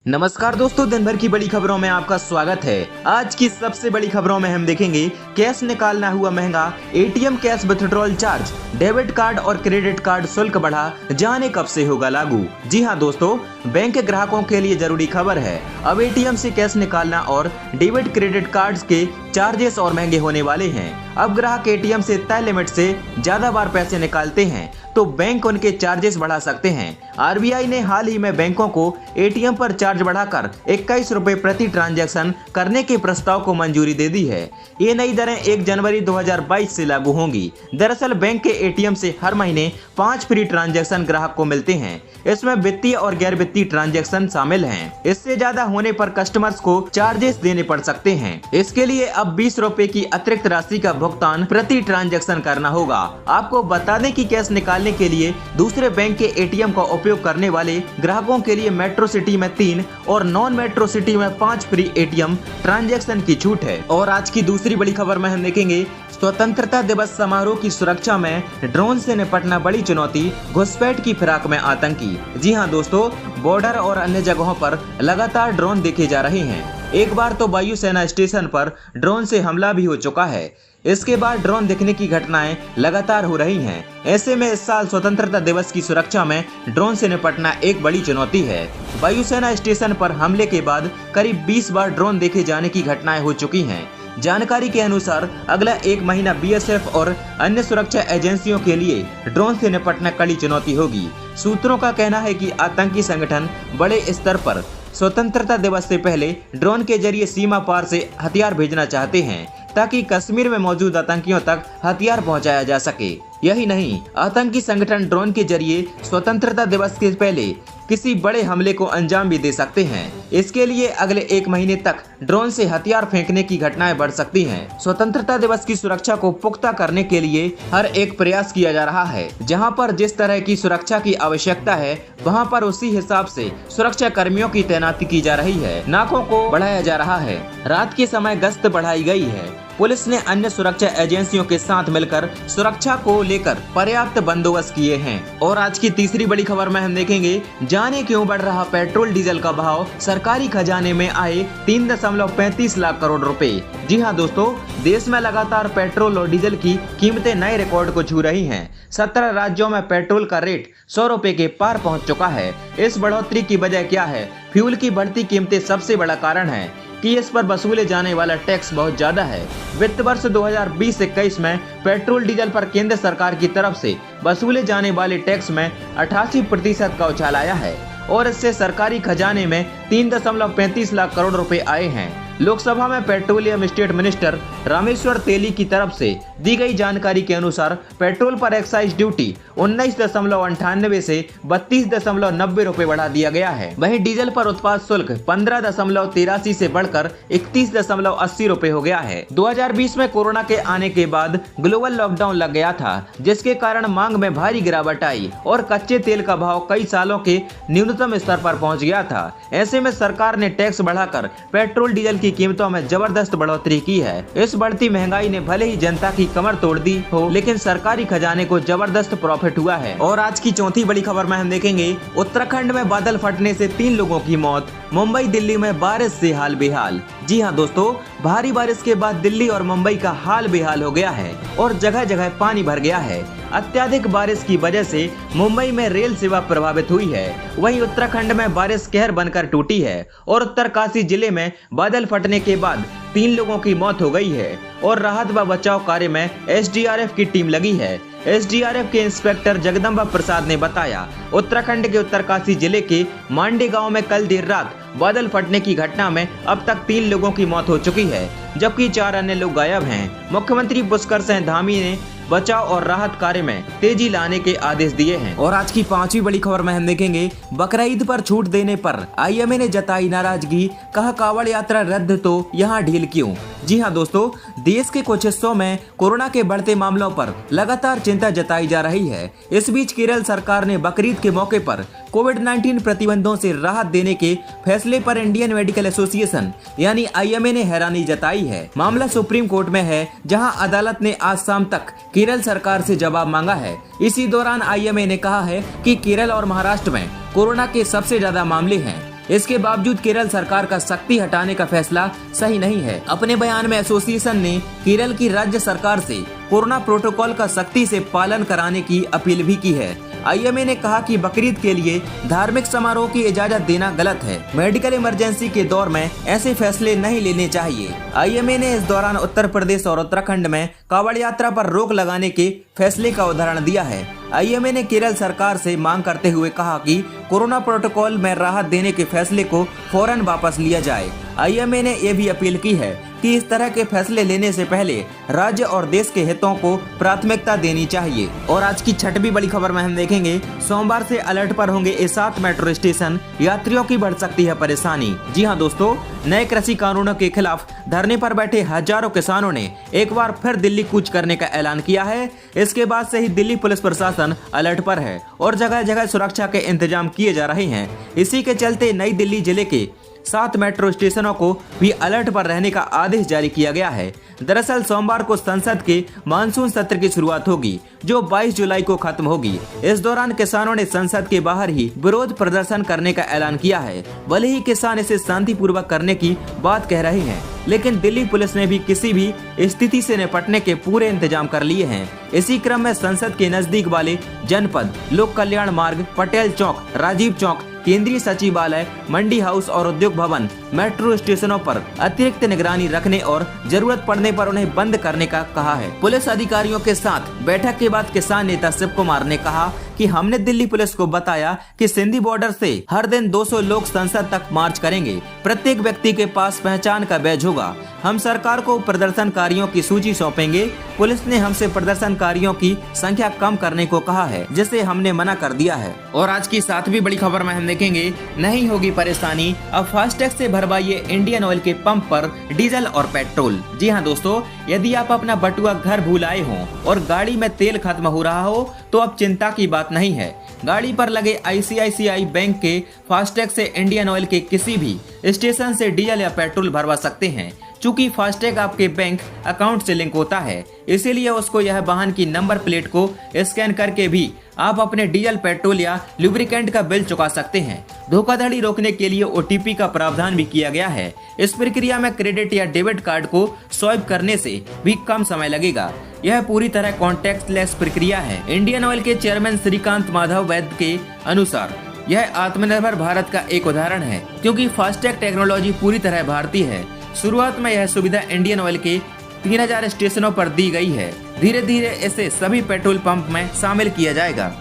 नमस्कार दोस्तों, दिन भर की बड़ी खबरों में आपका स्वागत है। आज की सबसे बड़ी खबरों में हम देखेंगे कैश निकालना हुआ महंगा, ATM cash withdrawal charge, debit card और क्रेडिट कार्ड शुल्क बढ़ा, जाने कब से होगा लागू। जी हां दोस्तों, बैंक ग्राहकों के लिए जरूरी खबर है। अब एटीएम से कैश निकालना और डेबिट क्रेडिट कार्ड्स के चार्जेस और महंगे होने वाले हैं। अब ग्राहक एटीएम से तय लिमिट से ज्यादा बार पैसे निकालते हैं तो बैंक उनके चार्जेस बढ़ा सकते हैं। आरबीआई ने हाल ही में बैंकों को एटीएम पर चार्ज बढ़ाकर 21 रुपए प्रति ट्रांजैक्शन करने के प्रस्ताव को मंजूरी दे दी है। ये नई दरें 1 जनवरी 2022 से लागू होंगी। दरअसल बैंक के एटीएम से हर महीने 5 फ्री ट्रांजैक्शन ग्राहक को मिलते हैं। इसमें वित्तीय और गैर वित्तीय ट्रांजैक्शन शामिल हैं। इससे ज्यादा होने पर कस्टमर्स को चार्जेस देने पड़ सकते हैं। इसके लिए अब 20 रुपए की अतिरिक्त राशि का भुगतान प्रति ट्रांजैक्शन करना होगा। आपको बता दें कि कैश निकालने के लिए दूसरे बैंक के एटीएम का उपयोग करने वाले ग्राहकों के लिए मेट्रो सिटी में 3 और नॉन मेट्रो सिटी में 5 फ्री एटीएम ट्रांजैक्शन की छूट है। और आज की दूसरी बड़ी खबर में हम देखेंगे स्वतंत्रता दिवस समारोह की सुरक्षा में ड्रोन से निपटना बड़ी चुनौती, घुसपैठ की फिराक में आतंकी। जी हां दोस्तों, बॉर्डर और अन्य जगहों पर लगातार ड्रोन देखे जा रहे हैं। एक बार तो वायुसेना स्टेशन पर ड्रोन से हमला भी हो चुका है। इसके बाद ड्रोन दिखने की घटनाएं लगातार हो रही हैं। ऐसे में इस साल स्वतंत्रता दिवस की सुरक्षा में ड्रोन से निपटना एक बड़ी चुनौती है। वायुसेना स्टेशन पर हमले के बाद करीब 20 बार ड्रोन देखे जाने की घटनाएं हो चुकी हैं। जानकारी के अनुसार अगला 1 महीना बीएसएफ और अन्य सुरक्षा एजेंसियों के लिए ड्रोन से निपटना कड़ी चुनौती होगी। सूत्रों का कहना है कि आतंकी संगठन बड़े स्तर पर स्वतंत्रता दिवस से पहले ड्रोन के जरिए सीमा पार से हथियार भेजना चाहते हैं ताकि कश्मीर में मौजूद आतंकियों तक हथियार पहुंचाया जा सके। यही नहीं, आतंकी संगठन ड्रोन के जरिए स्वतंत्रता दिवस के पहले किसी बड़े हमले को अंजाम भी दे सकते हैं। इसके लिए अगले 1 महीने तक ड्रोन से हथियार फेंकने की घटनाएं बढ़ सकती हैं। स्वतंत्रता दिवस की सुरक्षा को पुख्ता करने के लिए हर एक प्रयास किया जा रहा है। जहां पर जिस तरह की सुरक्षा की आवश्यकता है, वहां पर उसी हिसाब से सुरक्षा कर्मियों की तैनाती की जा रही है। नाकों को बढ़ाया जा रहा है। रात के समय गश्त बढ़ाई गई है। पुलिस ने अन्य सुरक्षा एजेंसियों के साथ मिलकर सुरक्षा को लेकर पर्याप्त बंदोबस्त किए हैं। और आज की तीसरी बड़ी खबर में हम देखेंगे, जाने क्यों बढ़ रहा पेट्रोल डीजल का भाव, सरकारी खजाने में आए 3.35 लाख करोड़ रुपए। जी हां दोस्तों, देश में लगातार पेट्रोल और डीजल की कीमतें नए रिकॉर्ड को छू रही हैं। 17 राज्यों में पेट्रोल का रेट 100 रुपए के पार पहुंच चुका है। इस बढ़ोतरी की वजह क्या है? फ्यूल की बढ़ती कीमतें सबसे बड़ा कारण है कि इस पर वसूले जाने वाला टैक्स बहुत ज्यादा है। वित्त वर्ष 2020-21 में पेट्रोल डीजल पर केंद्र सरकार की तरफ से वसूले जाने वाले टैक्स में 88% का उछाल आया है और इससे सरकारी खजाने में 3.35 लाख करोड़ रुपए आए हैं। लोकसभा में पेट्रोलियम स्टेट मिनिस्टर रामेश्वर तेली की तरफ से दी गई जानकारी के अनुसार पेट्रोल पर एक्साइज ड्यूटी 19.98 से 32.90 रुपए बढ़ा दिया गया है। वहीं डीजल पर उत्पाद शुल्क 15.83 से बढ़कर 31.80 रुपए हो गया है। 2020 में कोरोना के आने के बाद ग्लोबल लॉकडाउन लग गया था, जिसके कारण मांग में भारी गिरावट आई और कच्चे तेल का भाव कई सालों के न्यूनतम स्तर पर पहुंच गया था। ऐसे में सरकार ने टैक्स बढ़ाकर पेट्रोल डीजल की कीमतों में जबरदस्त बढ़ोतरी की है। इस बढ़ती महंगाई ने भले ही जनता की कमर तोड़ दी हो, लेकिन सरकारी खजाने को जबरदस्त प्रॉफिट हुआ है। और आज की चौथी बड़ी खबर में हम देखेंगे, उत्तराखंड में बादल फटने से 3 लोगों की मौत, मुंबई दिल्ली में बारिश से हाल बेहाल। जी हां दोस्तों, भारी बारिश के बाद दिल्ली और मुंबई का हाल बेहाल हो गया है और जगह जगह पानी भर गया है। अत्यधिक बारिश की वजह से मुंबई में रेल सेवा प्रभावित हुई है। वहीं उत्तराखंड में बारिश कहर बनकर टूटी है और उत्तरकाशी जिले में बादल फटने के बाद 3 लोगों की मौत हो गई है और राहत व बचाव कार्य में एसडीआरएफ की टीम लगी है। एसडीआरएफ के इंस्पेक्टर जगदम्बा प्रसाद ने बताया, उत्तराखंड के उत्तरकाशी जिले के मांडे गांव में कल देर रात बादल फटने की घटना में अब तक 3 लोगों की मौत हो चुकी है, जबकि 4 अन्य लोग गायब हैं। मुख्यमंत्री पुष्कर सिंह धामी ने बचाव और राहत कार्य में तेजी लाने के आदेश दिए हैं। और आज की 5वीं बड़ी खबर में हम देखेंगे, बकरा ईद पर छूट देने पर आईएमए ने जताई नाराजगी, कहा कांवड़ यात्रा रद्द तो यहाँ ढील क्यों। जी हां दोस्तों, देश के कुछ हिस्सों में कोरोना के बढ़ते मामलों पर लगातार चिंता जताई जा रही है। इस बीच केरल सरकार ने बकरीद के मौके पर कोविड-19 प्रतिबंधों से राहत देने के फैसले पर इंडियन मेडिकल एसोसिएशन यानी आईएमए ने हैरानी जताई है। मामला सुप्रीम कोर्ट में है, जहां अदालत ने आज शाम तक केरल सरकार से जवाब मांगा है। इसी दौरान आईएमए ने कहा है कि केरल और महाराष्ट्र में कोरोना के सबसे ज्यादा मामले हैं। इसके बावजूद केरल सरकार का सख्ती हटाने का फैसला सही नहीं है। अपने बयान में एसोसिएशन ने केरल की राज्य सरकार से कोरोना प्रोटोकॉल का सख्ती से पालन कराने की अपील भी की है। आईएमए ने कहा कि बकरीद के लिए धार्मिक समारोह की इजाजत देना गलत है। मेडिकल इमरजेंसी के दौर में ऐसे फैसले नहीं लेने चाहिए। आईएमए ने इस दौरान उत्तर प्रदेश और उत्तराखंड में कांवड़ यात्रा पर रोक लगाने के फैसले का उदाहरण दिया है। आईएमए ने केरल सरकार से मांग करते हुए कहा कि कोरोना प्रोटोकॉल में राहत देने के फैसले को फौरन वापस लिया जाए। आईएमए ने यह भी अपील की है कि इस तरह के फैसले लेने से पहले राज्य और देश के हितों को प्राथमिकता देनी चाहिए। और आज की छठवीं बड़ी खबर में हम देखेंगे, सोमवार से अलर्ट पर होंगे ये 7 मेट्रो स्टेशन, यात्रियों की बढ़ सकती है परेशानी। जी हां दोस्तों, नए कृषि कानूनों के खिलाफ धरने पर बैठे हजारों किसानों ने एक बार फिर दिल्ली कूच करने का ऐलान किया है। इसके बाद से ही दिल्ली पुलिस प्रशासन अलर्ट पर है और जगह जगह सुरक्षा के इंतजाम किए जा रहे हैं। इसी के चलते नई दिल्ली जिले के 7 मेट्रो स्टेशनों को भी अलर्ट पर रहने का आदेश जारी किया गया है। दरअसल सोमवार को संसद के मानसून सत्र की शुरुआत होगी, जो 22 जुलाई को खत्म होगी। इस दौरान किसानों ने संसद के बाहर ही विरोध प्रदर्शन करने का ऐलान किया है। भले ही किसान इसे शांतिपूर्वक करने की बात कह रहे हैं, लेकिन दिल्ली पुलिस ने भी किसी भी स्थिति से निपटने के पूरे इंतजाम कर लिए हैं। इसी क्रम में संसद के नजदीक वाले जनपद, लोक कल्याण मार्ग, पटेल चौक, राजीव चौक, केंद्रीय सचिवालय, मंडी हाउस और उद्योग भवन मेट्रो स्टेशनों पर अतिरिक्त निगरानी रखने और जरूरत पड़ने पर उन्हें बंद करने का कहा है। पुलिस अधिकारियों के साथ बैठक के बाद किसान नेता शिव कुमार ने कहा कि हमने दिल्ली पुलिस को बताया कि सिंधी बॉर्डर से हर दिन 200 लोग संसद तक मार्च करेंगे। प्रत्येक व्यक्ति के पास पहचान का बैज होगा। हम सरकार को प्रदर्शनकारियों की सूची सौंपेंगे। पुलिस ने हमसे प्रदर्शनकारियों की संख्या कम करने को कहा है, जिसे हमने मना कर दिया है। और आज की 7वीं बड़ी खबर में हम देखेंगे, नहीं होगी परेशानी, अब फास्टैग से भरवाइए इंडियन ऑयल के पंप पर डीजल और पेट्रोल। जी हाँ दोस्तों, यदि आप अपना बटुआ घर भूल आए हो और गाड़ी में तेल खत्म हो रहा हो तो अब चिंता की बात नहीं है। गाड़ी पर लगे आईसीआईसीआई बैंक के फास्टैग से इंडियन ऑयल के किसी भी स्टेशन से डीजल या पेट्रोल भरवा सकते हैं। चूंकि फास्टैग आपके बैंक अकाउंट से लिंक होता है, इसीलिए उसको यह वाहन की नंबर प्लेट को स्कैन करके भी आप अपने डीजल, पेट्रोल या लुब्रिकेंट का बिल चुका सकते हैं। धोखाधड़ी रोकने के लिए ओटीपी का प्रावधान भी किया गया है। इस प्रक्रिया में क्रेडिट या डेबिट कार्ड को स्वाइप करने से भी कम समय लगेगा। यह पूरी तरह कॉन्टेक्टलेस प्रक्रिया है। इंडियन ऑयल के चेयरमैन श्रीकांत माधव वैद्य के अनुसार यह आत्मनिर्भर भारत का एक उदाहरण है, क्योंकि फास्टैग टेक्नोलॉजी पूरी तरह भारतीय है। शुरुआत में यह सुविधा इंडियन ऑयल के 3000 स्टेशनों पर दी गई है। धीरे धीरे इसे सभी पेट्रोल पंप में शामिल किया जाएगा।